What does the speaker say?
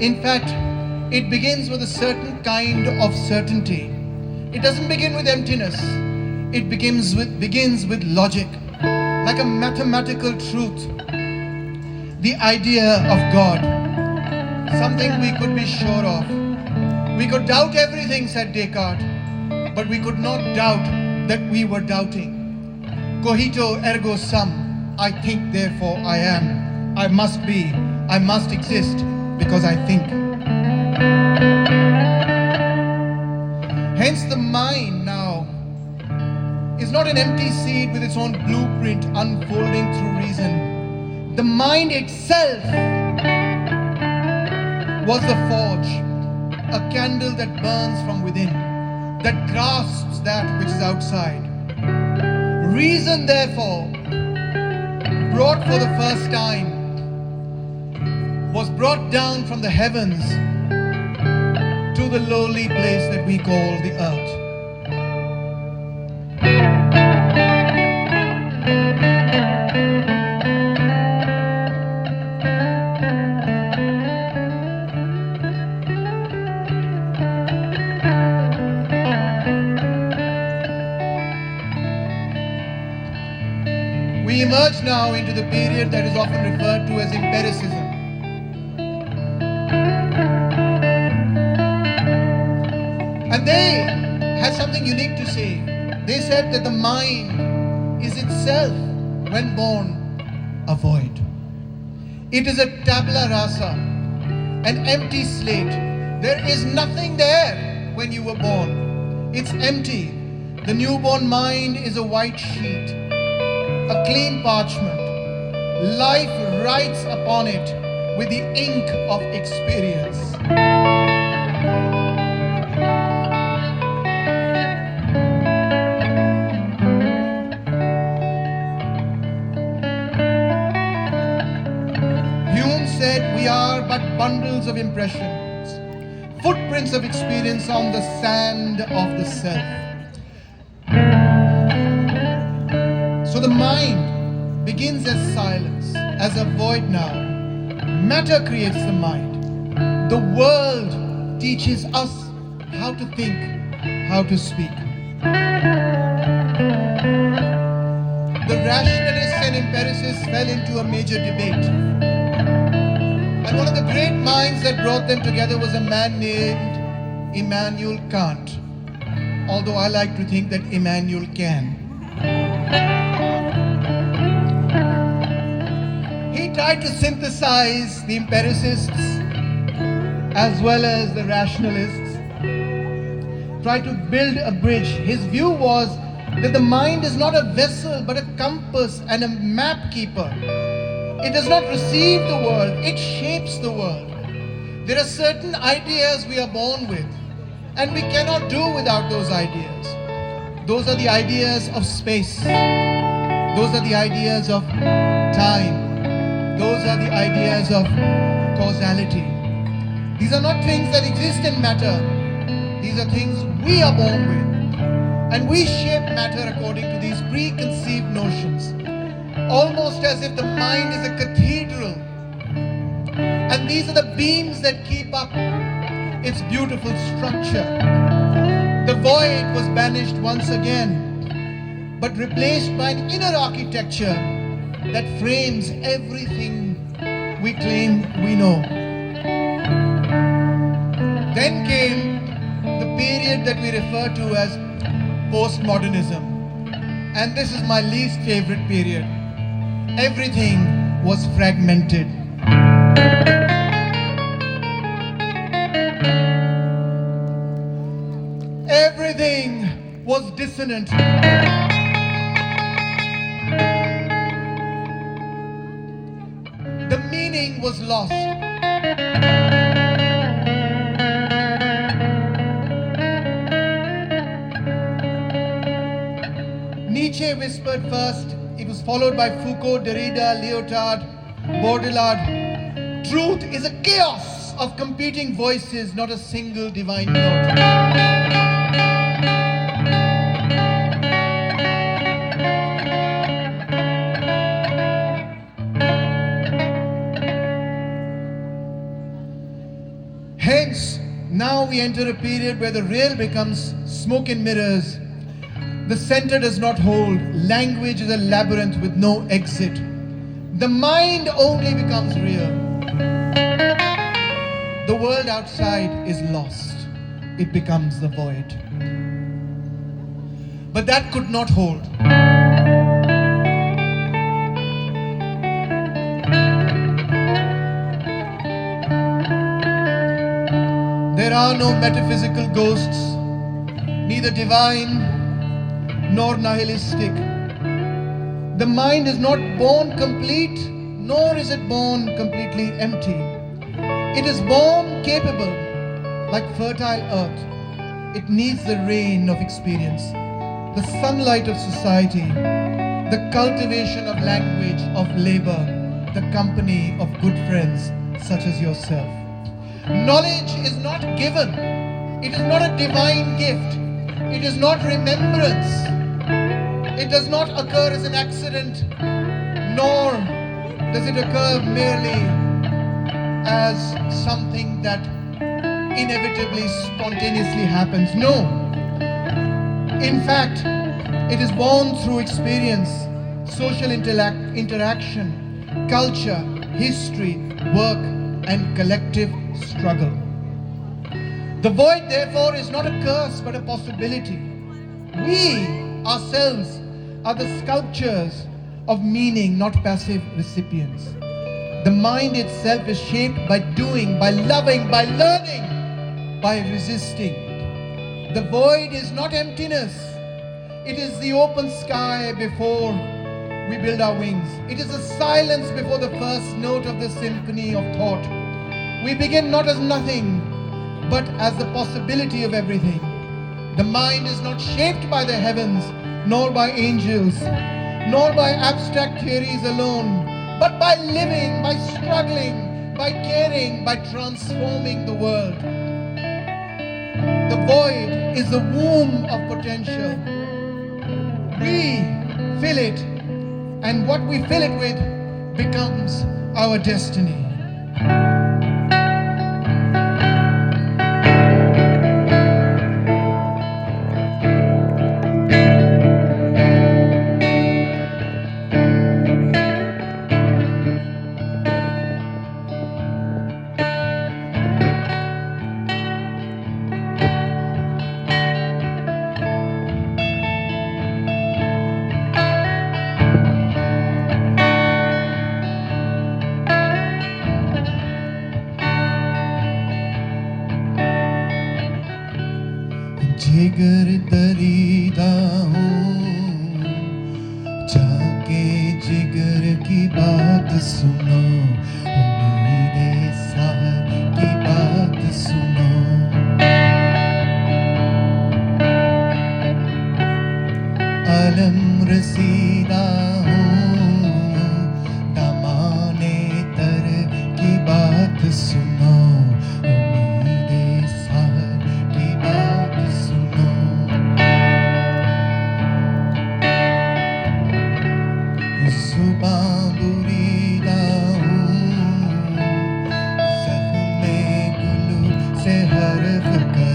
In fact, it begins with a certain kind of certainty. It doesn't begin with emptiness. It begins with logic, like a mathematical truth. The idea of God, something we could be sure of. We could doubt everything, said Descartes, but we could not doubt that we were doubting. Cogito ergo sum, I think therefore I am. I must be, I must exist because I think. Hence the mind now is not an empty seed with its own blueprint unfolding through reason. The mind itself was the forge, a candle that burns from within, that grasps that which is outside. Reason, therefore, brought for the first time, was brought down from the heavens to the lowly place that we call the earth. We emerge now into the period that is often referred to as empiricism. And they had something unique to say. They said that the mind is itself, when born, a void. It is a tabula rasa, an empty slate. There is nothing there when you were born. It's empty. The newborn mind is a white sheet, a clean parchment. Life writes upon it with the ink of experience. Hume said we are but bundles of impressions, footprints of experience on the sand of the self. So the mind begins as silence, as a void now. Matter creates the mind. The world teaches us how to think, how to speak. The rationalists and empiricists fell into a major debate. And one of the great minds that brought them together was a man named Immanuel Kant. Although I like to think that Immanuel can. He tried to synthesize the empiricists as well as the rationalists, tried to build a bridge. His view was that the mind is not a vessel but a compass and a map keeper. It does not receive the world, it shapes the world. There are certain ideas we are born with, and we cannot do without those ideas. Those are the ideas of space. Those are the ideas of time. Those are the ideas of causality. These are not things that exist in matter. These are things we are born with. And we shape matter according to these preconceived notions. Almost as if the mind is a cathedral. And these are the beams that keep up its beautiful structure. The void was banished once again, but replaced by an inner architecture that frames everything we claim we know. Then came the period that we refer to as postmodernism. And this is my least favorite period. Everything was fragmented. Everything was dissonant. The meaning was lost. Nietzsche whispered first. It was followed by Foucault, Derrida, Lyotard, Baudrillard. Truth is a chaos of competing voices, not a single divine note. Hence, now we enter a period where the real becomes smoke and mirrors. The center does not hold. Language is a labyrinth with no exit. The mind only becomes real. The world outside is lost. It becomes the void. But that could not hold. There are no metaphysical ghosts, neither divine nor nihilistic. The mind is not born complete, nor is it born completely empty. It is born capable, like fertile earth. It needs the rain of experience, the sunlight of society, the cultivation of language, of labor, the company of good friends such as yourself. Knowledge is not given. It is not a divine gift. It is not remembrance. It does not occur as an accident, nor does it occur merely as something that inevitably, spontaneously happens. No. In fact, it is born through experience, social interaction, culture, history, work, and collective struggle. The void, therefore, is not a curse but a possibility. We ourselves are the sculptures of meaning, not passive recipients. The mind itself is shaped by doing, by loving, by learning, by resisting. The void is not emptiness. It is the open sky before we build our wings. It is a silence before the first note of the symphony of thought. We begin not as nothing, but as the possibility of everything. The mind is not shaped by the heavens, nor by angels, nor by abstract theories alone, but by living, by struggling, by caring, by transforming the world. The void is the womb of potential. We fill it, and what we fill it with becomes our destiny. जिगर Derrida हूँ, जाके जिगर की बात सुनो, मेरे साथ की बात सुनो। अलम रसीदा हूँ, दामाने तर की बात सुनो, से हर्फ कर